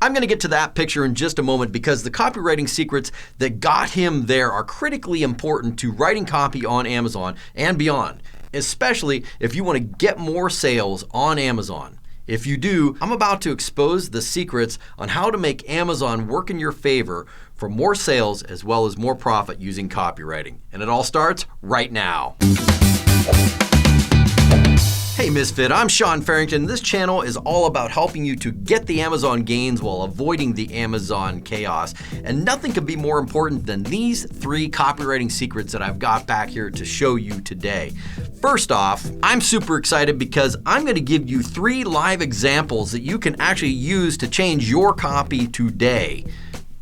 I'm going to get to that picture in just a moment because the copywriting secrets that got him there are critically important to writing copy on Amazon and beyond, especially if you want to get more sales on Amazon. If you do, I'm about to expose the secrets on how to make Amazon work in your favor for more sales as well as more profit using copywriting. And it all starts right now. Hey Misfit, I'm Sean Farrington. This channel is all about helping you to get the Amazon gains while avoiding the Amazon chaos. And nothing could be more important than these 3 copywriting secrets that I've got back here to show you today. First off, I'm super excited because I'm going to give you 3 live examples that you can actually use to change your copy today.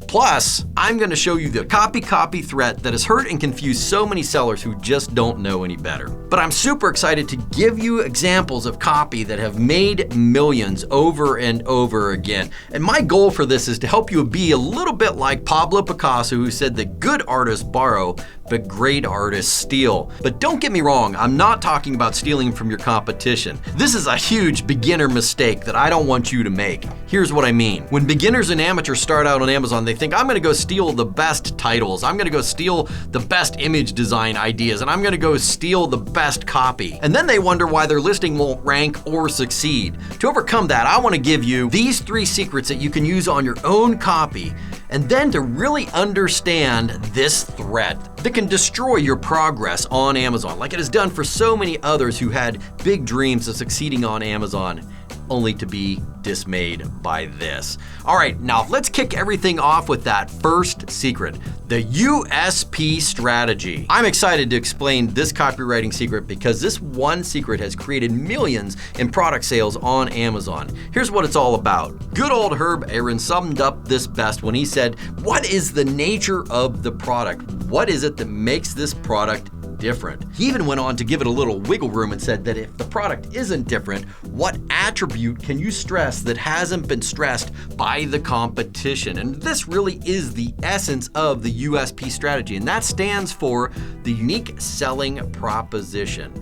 Plus, I'm going to show you the copy threat that has hurt and confused so many sellers who just don't know any better. But I'm super excited to give you examples of copy that have made millions over and over again. And my goal for this is to help you be a little bit like Pablo Picasso, who said that good artists borrow, but great artists steal. But don't get me wrong, I'm not talking about stealing from your competition. This is a huge beginner mistake that I don't want you to make. Here's what I mean. When beginners and amateurs start out on Amazon, they think, I'm gonna go steal the best titles, I'm gonna go steal the best image design ideas, and I'm gonna go steal the best copy. And then they wonder why their listing won't rank or succeed. To overcome that, I wanna give you these 3 secrets that you can use on your own copy, and then to really understand this threat that can destroy your progress on Amazon, like it has done for so many others who had big dreams of succeeding on Amazon, only to be dismayed by this. All right, now let's kick everything off with that first secret, the USP strategy. I'm excited to explain this copywriting secret because this one secret has created millions in product sales on Amazon. Here's what it's all about. Good old Herb Aaron summed up this best when he said, what is the nature of the product? What is it that makes this product different? He even went on to give it a little wiggle room and said that if the product isn't different, what attribute can you stress that hasn't been stressed by the competition? And this really is the essence of the USP strategy, and that stands for the unique selling proposition.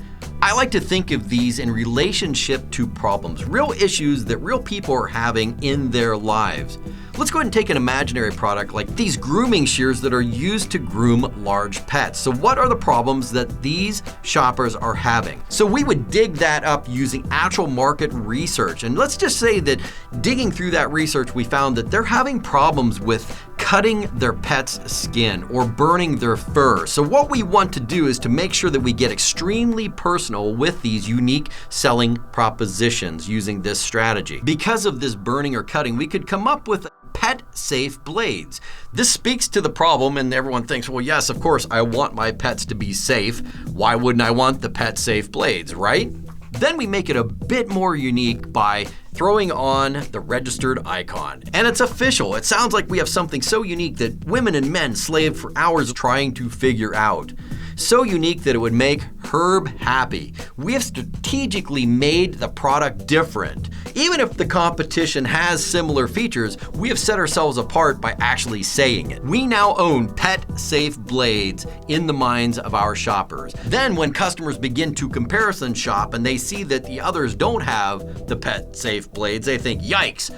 I like to think of these in relationship to problems, real issues that real people are having in their lives. Let's go ahead and take an imaginary product like these grooming shears that are used to groom large pets. So what are the problems that these shoppers are having? So we would dig that up using actual market research. And let's just say that digging through that research, we found that they're having problems with cutting their pet's skin or burning their fur. So what we want to do is to make sure that we get extremely personal with these unique selling propositions using this strategy. Because of this burning or cutting, we could come up with pet-safe blades. This speaks to the problem, and everyone thinks, well, yes, of course, I want my pets to be safe. Why wouldn't I want the pet-safe blades, right? Then we make it a bit more unique by throwing on the registered icon. And it's official. It sounds like we have something so unique that women and men slaved for hours trying to figure out. So unique that it would make Herb happy. We have strategically made the product different. Even if the competition has similar features, we have set ourselves apart by actually saying it. We now own pet-safe blades in the minds of our shoppers. Then when customers begin to comparison shop and they see that the others don't have the pet-safe blades, they think, yikes,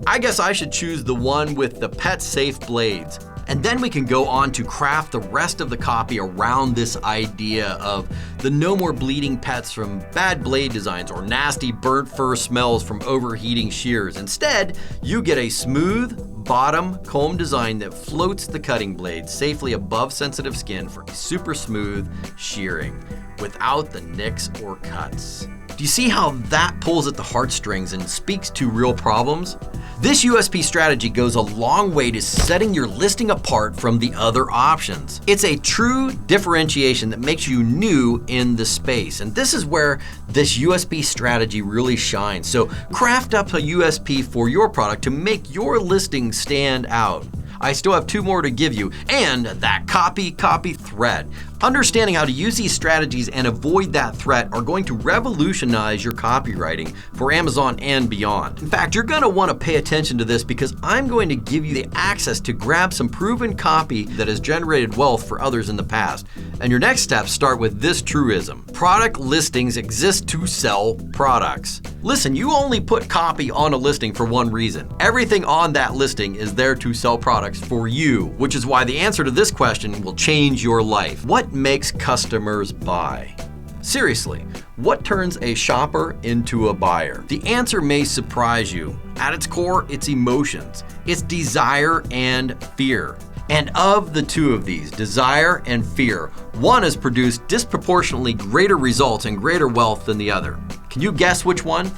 I guess I should choose the one with the pet-safe blades. And then we can go on to craft the rest of the copy around this idea of the no more bleeding pets from bad blade designs or nasty burnt fur smells from overheating shears. Instead, you get a smooth bottom comb design that floats the cutting blade safely above sensitive skin for a super smooth shearing without the nicks or cuts. Do you see how that pulls at the heartstrings and speaks to real problems? This USP strategy goes a long way to setting your listing apart from the other options. It's a true differentiation that makes you new in the space. And this is where this USP strategy really shines. So craft up a USP for your product to make your listing stand out. I still have 2 more to give you, and that copy threat. Understanding how to use these strategies and avoid that threat are going to revolutionize your copywriting for Amazon and beyond. In fact, you're going to want to pay attention to this because I'm going to give you the access to grab some proven copy that has generated wealth for others in the past. And your next steps start with this truism: product listings exist to sell products. Listen, you only put copy on a listing for one reason. Everything on that listing is there to sell products for you, which is why the answer to this question will change your life. What makes customers buy? Seriously, what turns a shopper into a buyer? The answer may surprise you. At its core, it's emotions. It's desire and fear. And of the two of these, desire and fear, one has produced disproportionately greater results and greater wealth than the other. Can you guess which one?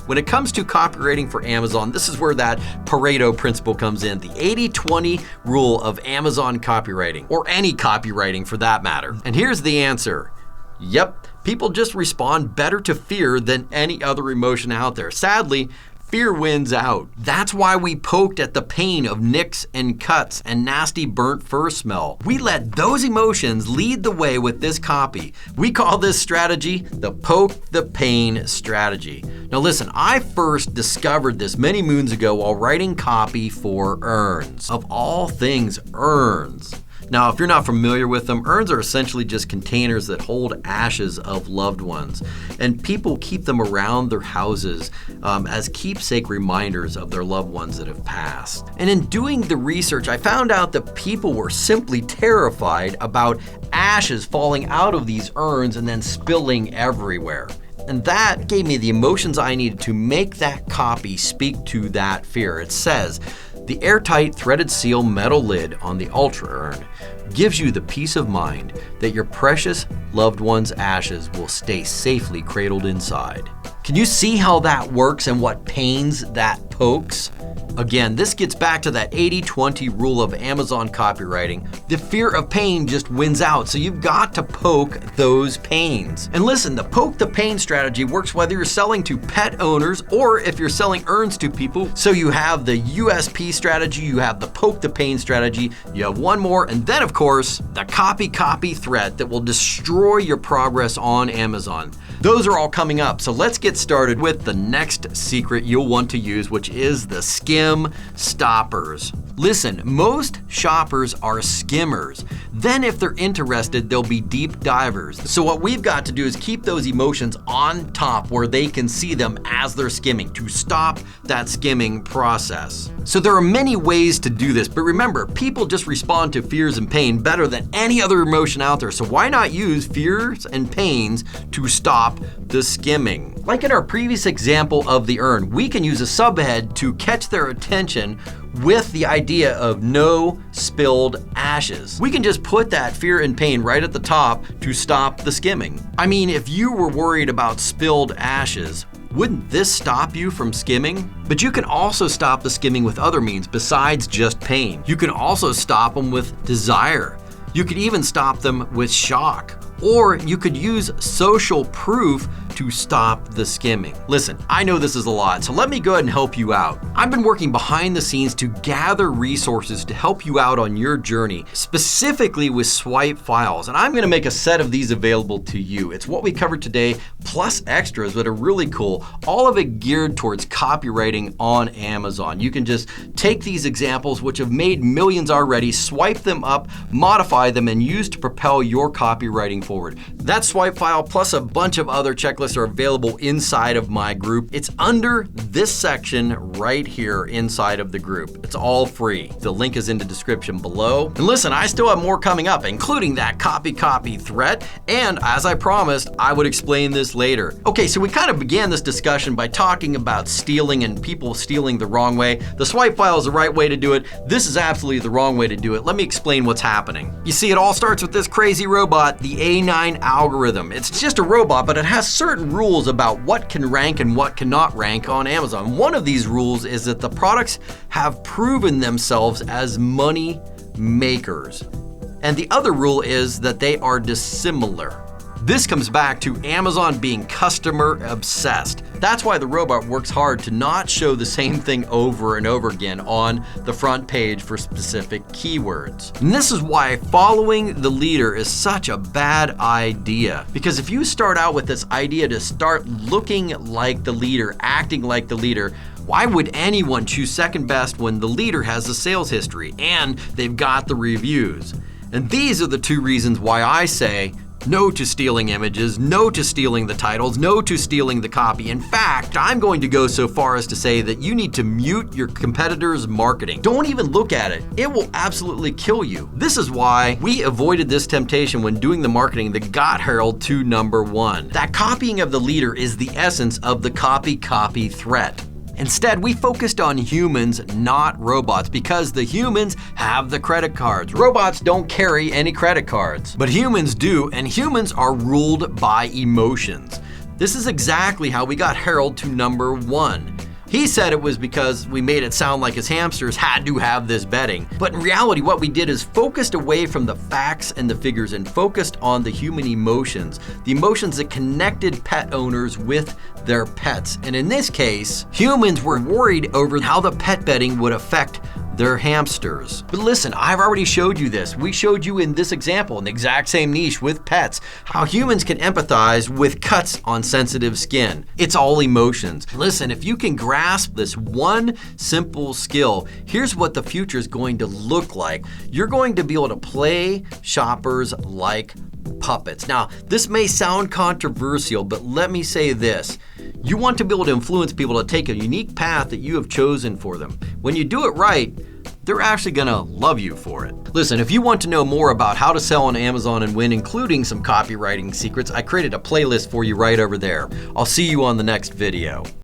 When it comes to copywriting for Amazon, this is where that Pareto principle comes in, the 80-20 rule of Amazon copywriting, or any copywriting for that matter. And here's the answer. Yep, people just respond better to fear than any other emotion out there. Sadly, fear wins out. That's why we poked at the pain of nicks and cuts and nasty burnt fur smell. We let those emotions lead the way with this copy. We call this strategy the poke the pain strategy. Now listen, I first discovered this many moons ago while writing copy for urns. Of all things, urns. Now, if you're not familiar with them, urns are essentially just containers that hold ashes of loved ones. And people keep them around their houses as keepsake reminders of their loved ones that have passed. And in doing the research, I found out that people were simply terrified about ashes falling out of these urns and then spilling everywhere. And that gave me the emotions I needed to make that copy speak to that fear. It says, the airtight threaded seal metal lid on the Ultra Urn gives you the peace of mind that your precious loved one's ashes will stay safely cradled inside. Can you see how that works and what pains that pokes? Again, this gets back to that 80-20 rule of Amazon copywriting. The fear of pain just wins out, so you've got to poke those pains. And listen, the poke the pain strategy works whether you're selling to pet owners or if you're selling urns to people. So you have the USP strategy, you have the poke the pain strategy, you have one more, and then of course, the copy threat that will destroy your progress on Amazon. Those are all coming up, so let's get started with the next secret you'll want to use, which is the skim stoppers. Listen, most shoppers are skimmers. Then if they're interested, they'll be deep divers. So what we've got to do is keep those emotions on top where they can see them as they're skimming to stop that skimming process. So there are many ways to do this, but remember, people just respond to fears and pain better than any other emotion out there. So why not use fears and pains to stop the skimming? Like in our previous example of the urn, we can use a subhead to catch their attention with the idea of no spilled ashes. We can just put that fear and pain right at the top to stop the skimming. I mean, if you were worried about spilled ashes, wouldn't this stop you from skimming? But you can also stop the skimming with other means besides just pain. You can also stop them with desire. You could even stop them with shock. Or you could use social proof to stop the skimming. Listen, I know this is a lot, so let me go ahead and help you out. I've been working behind the scenes to gather resources to help you out on your journey, specifically with swipe files, and I'm gonna make a set of these available to you. It's what we covered today, plus extras that are really cool, all of it geared towards copywriting on Amazon. You can just take these examples, which have made millions already, swipe them up, modify them, and use to propel your copywriting forward. That swipe file plus a bunch of other checklists are available inside of my group. It's under this section right here inside of the group. It's all free. The link is in the description below. And listen, I still have more coming up, including that copy threat. And as I promised, I would explain this later. Okay, so we kind of began this discussion by talking about stealing and people stealing the wrong way. The swipe file is the right way to do it. This is absolutely the wrong way to do it. Let me explain what's happening. You see, it all starts with this crazy robot, the A9 algorithm. It's just a robot, but it has certain rules about what can rank and what cannot rank on Amazon. One of these rules is that the products have proven themselves as money makers. And the other rule is that they are dissimilar. This comes back to Amazon being customer obsessed. That's why the robot works hard to not show the same thing over and over again on the front page for specific keywords. And this is why following the leader is such a bad idea. Because if you start out with this idea to start looking like the leader, acting like the leader, why would anyone choose second best when the leader has the sales history and they've got the reviews? And these are the two reasons why I say no to stealing images, no to stealing the titles, no to stealing the copy. In fact, I'm going to go so far as to say that you need to mute your competitors' marketing. Don't even look at it. It will absolutely kill you. This is why we avoided this temptation when doing the marketing that got Harold to #1. That copying of the leader is the essence of the copy threat. Instead, we focused on humans, not robots, because the humans have the credit cards. Robots don't carry any credit cards, but humans do, and humans are ruled by emotions. This is exactly how we got Harold to #1. He said it was because we made it sound like his hamsters had to have this bedding. But in reality, what we did is focused away from the facts and the figures and focused on the human emotions, the emotions that connected pet owners with their pets. And in this case, humans were worried over how the pet bedding would affect their hamsters. But listen, I've already showed you this. We showed you in this example, in the exact same niche with pets, how humans can empathize with cuts on sensitive skin. It's all emotions. Listen, if you can grasp this one simple skill, here's what the future is going to look like. You're going to be able to play shoppers like puppets. Now, this may sound controversial, but let me say this. You want to be able to influence people to take a unique path that you have chosen for them. When you do it right, they're actually gonna love you for it. Listen, if you want to know more about how to sell on Amazon and win, including some copywriting secrets, I created a playlist for you right over there. I'll see you on the next video.